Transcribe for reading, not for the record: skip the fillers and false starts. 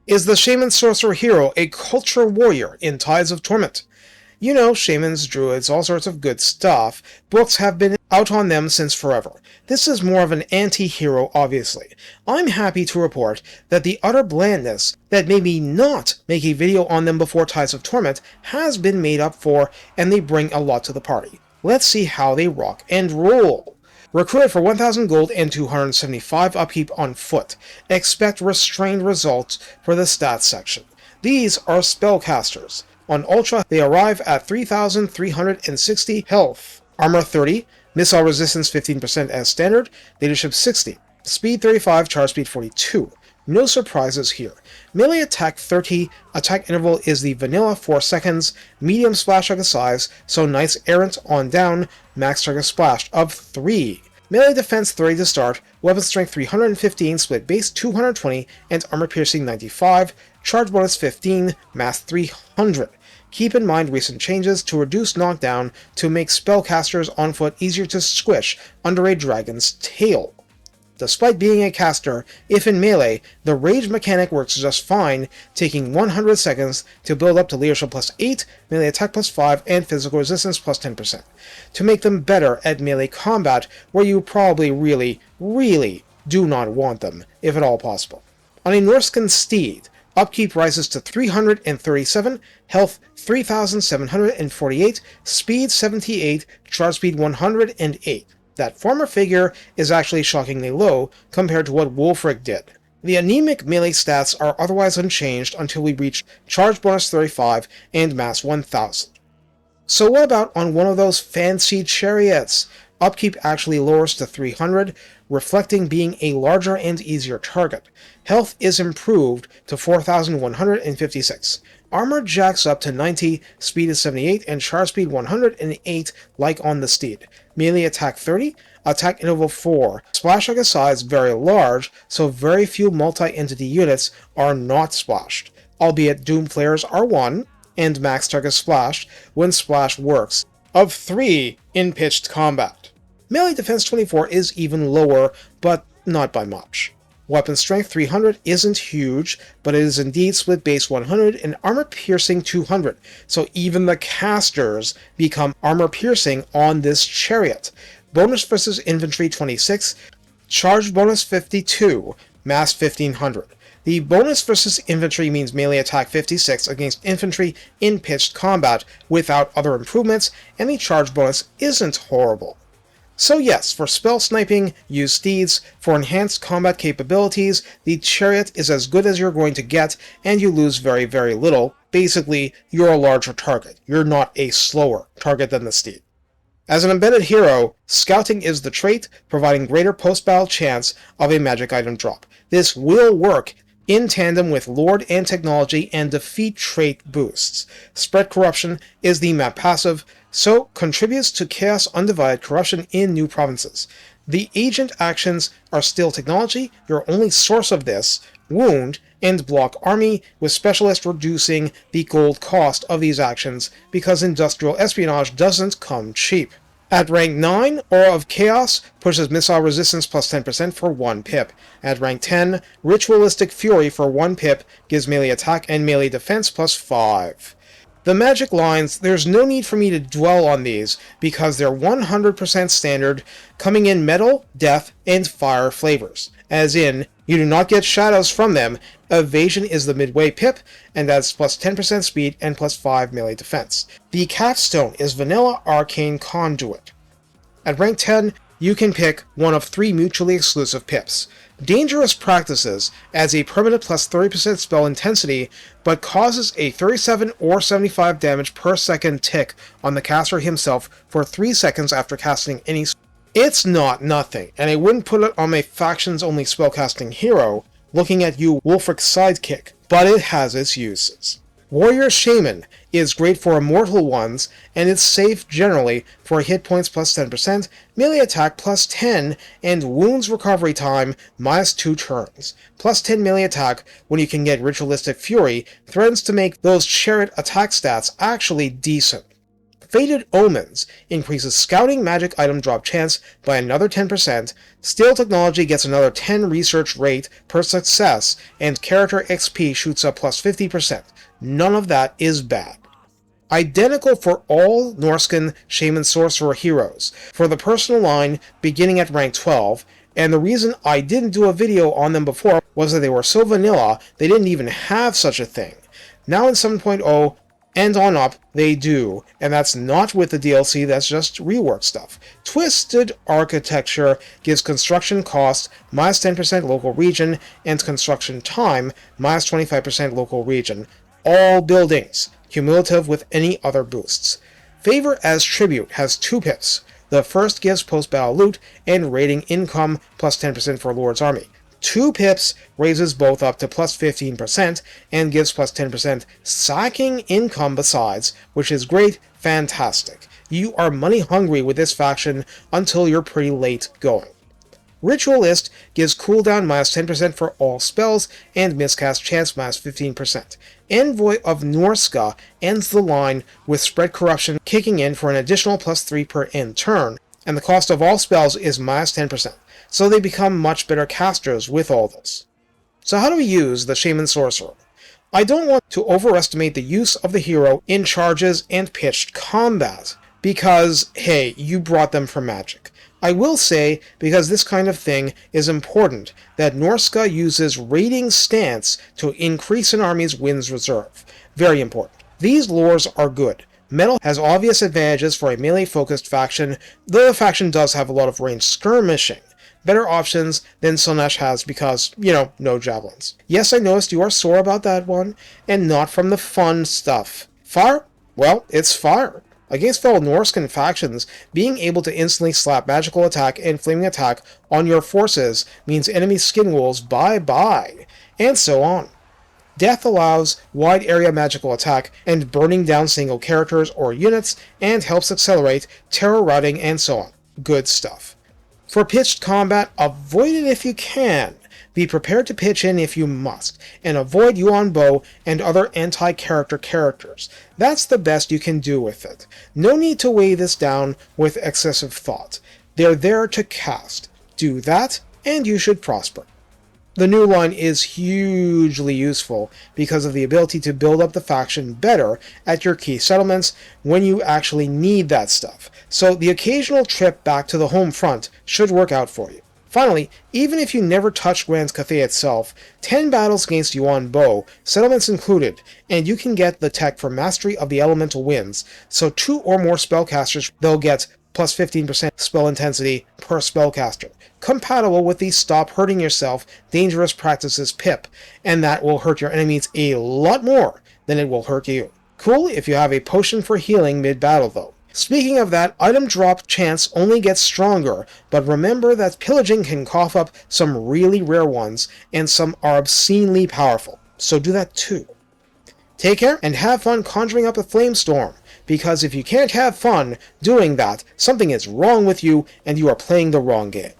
Is the Shaman-Sorcerer hero a culture warrior in Tides of Torment? You know, shamans, druids, all sorts of good stuff. Books have been out on them since forever. This is more of an anti-hero, obviously. I'm happy to report that the utter blandness that made me not make a video on them before Tides of Torment has been made up for, and they bring a lot to the party. Let's see how they rock and roll. Recruited for 1000 gold and 275 upkeep on foot. Expect restrained results for the stats section. These are spellcasters. On Ultra, they arrive at 3,360 health, armor 30, missile resistance 15% as standard, leadership 60, speed 35, charge speed 42. No surprises here. Melee attack 30, attack interval is the vanilla 4 seconds, medium splash target size, so Knights Errant on down, max target splash of 3. Melee defense 30 to start, weapon strength 315, split base 220, and armor piercing 95, charge bonus 15, mass 300. Keep in mind recent changes to reduce knockdown to make spellcasters on foot easier to squish under a dragon's tail. Despite being a caster, if in melee, the rage mechanic works just fine, taking 100 seconds to build up to leadership plus 8, melee attack plus 5, and physical resistance plus 10%, to make them better at melee combat, where you probably really do not want them, if at all possible. On a Norscan steed, upkeep rises to 337, health 3,748, speed 78, charge speed 108. That former figure is actually shockingly low compared to what Wulfric did. The anemic melee stats are otherwise unchanged until we reach charge bonus 35 and mass 1000. So what about on one of those fancy chariots? Upkeep actually lowers to 300, reflecting being a larger and easier target. Health is improved to 4,156. Armor jacks up to 90, speed is 78, and charge speed 108 like on the steed. Melee attack 30, attack interval 4. Splash target size very large, so very few multi-entity units are not splashed, albeit Doom players are 1, and max target splash when splash works, of 3 in pitched combat. Melee defense 24 is even lower, but not by much. Weapon strength 300 isn't huge, but it is indeed split base 100 and armor piercing 200, so even the casters become armor piercing on this chariot. Bonus versus infantry 26, charge bonus 52, mass 1500. The bonus versus infantry means melee attack 56 against infantry in pitched combat without other improvements, and the charge bonus isn't horrible. So yes, for spell sniping, use steeds. For enhanced combat capabilities, the chariot is as good as you're going to get, and you lose very little. Basically, you're a larger target. You're not a slower target than the steed. As an embedded hero, scouting is the trait, providing greater post-battle chance of a magic item drop. This will work in tandem with Lord and Technology and defeat trait boosts. Spread Corruption is the map passive, so contributes to Chaos Undivided corruption in new provinces. The agent actions are still Technology, your only source of this, Wound, and Block Army, with Specialist reducing the gold cost of these actions because Industrial Espionage doesn't come cheap. At rank 9, Aura of Chaos pushes missile resistance plus 10% for 1 pip. At rank 10, Ritualistic Fury for 1 pip gives melee attack and melee defense plus 5. The magic lines, there's no need for me to dwell on these, because they're 100% standard, coming in metal, death, and fire flavors. As in, you do not get shadows from them, evasion is the midway pip, and adds plus 10% speed and plus 5 melee defense. The capstone is vanilla arcane conduit. At rank 10, you can pick one of 3 mutually exclusive pips. Dangerous Practices adds a permanent plus 30% spell intensity, but causes a 37 or 75 damage per second tick on the caster himself for 3 seconds after casting any spell. It's not nothing, and I wouldn't put it on my factions-only spellcasting hero, looking at you Wulfric's sidekick, but it has its uses. Warrior Shaman is great for immortal ones, and it's safe generally for hit points plus 10%, melee attack plus 10, and wounds recovery time minus 2 turns. Plus 10 melee attack when you can get Ritualistic Fury threatens to make those chariot attack stats actually decent. Faded Omens increases scouting magic item drop chance by another 10%, Steel Technology gets another 10 research rate per success, and character XP shoots up plus 50%. None of that is bad. Identical for all Norscan Shaman-Sorcerer heroes, for the personal line beginning at rank 12, and the reason I didn't do a video on them before was that they were so vanilla they didn't even have such a thing. Now in 7.0 and on up, they do, and that's not with the DLC, that's just rework stuff. Twisted Architecture gives construction cost minus 10% local region, and construction time minus 25% local region. All buildings, cumulative with any other boosts. Favor as Tribute has 2 pips. The first gives post-battle loot and raiding income plus 10% for Lord's Army. 2 pips raises both up to plus 15% and gives plus 10% sacking income besides, which is great, fantastic. You are money hungry with this faction until you're pretty late going. Ritualist gives cooldown minus 10% for all spells and miscast chance minus 15%. Envoy of Norsca ends the line with Spread Corruption kicking in for an additional plus 3 per end turn, and the cost of all spells is minus 10%, so they become much better casters with all this. So how do we use the Shaman-Sorcerer? I don't want to overestimate the use of the hero in charges and pitched combat, because, hey, you brought them for magic. I will say, because this kind of thing is important, that Norsca uses raiding stance to increase an army's wins reserve. Very important. These lores are good. Metal has obvious advantages for a melee-focused faction, though the faction does have a lot of ranged skirmishing. Better options than Slaanesh has because, no javelins. Yes, I noticed you are sore about that one, and not from the fun stuff. Fire? Well, it's fire. Against fellow Norscan factions, being able to instantly slap magical attack and flaming attack on your forces means enemy skin wolves bye-bye, and so on. Death allows wide area magical attack and burning down single characters or units, and helps accelerate terror routing and so on. Good stuff. For pitched combat, avoid it if you can. Be prepared to pitch in if you must, and avoid Yuan Bo and other anti-character characters. That's the best you can do with it. No need to weigh this down with excessive thought. They're there to cast. Do that, and you should prosper. The new line is hugely useful because of the ability to build up the faction better at your key settlements when you actually need that stuff, so the occasional trip back to the home front should work out for you. Finally, even if you never touch Grand Cathay itself, 10 battles against Yuan Bo, settlements included, and you can get the tech for Mastery of the Elemental Winds, so 2 or more spellcasters they'll get plus 15% spell intensity per spellcaster, compatible with the Stop Hurting Yourself Dangerous Practices pip, and that will hurt your enemies a lot more than it will hurt you. Cool if you have a potion for healing mid-battle though. Speaking of that, item drop chance only gets stronger, but remember that pillaging can cough up some really rare ones, and some are obscenely powerful, so do that too. Take care, and have fun conjuring up a flamestorm, because if you can't have fun doing that, something is wrong with you, and you are playing the wrong game.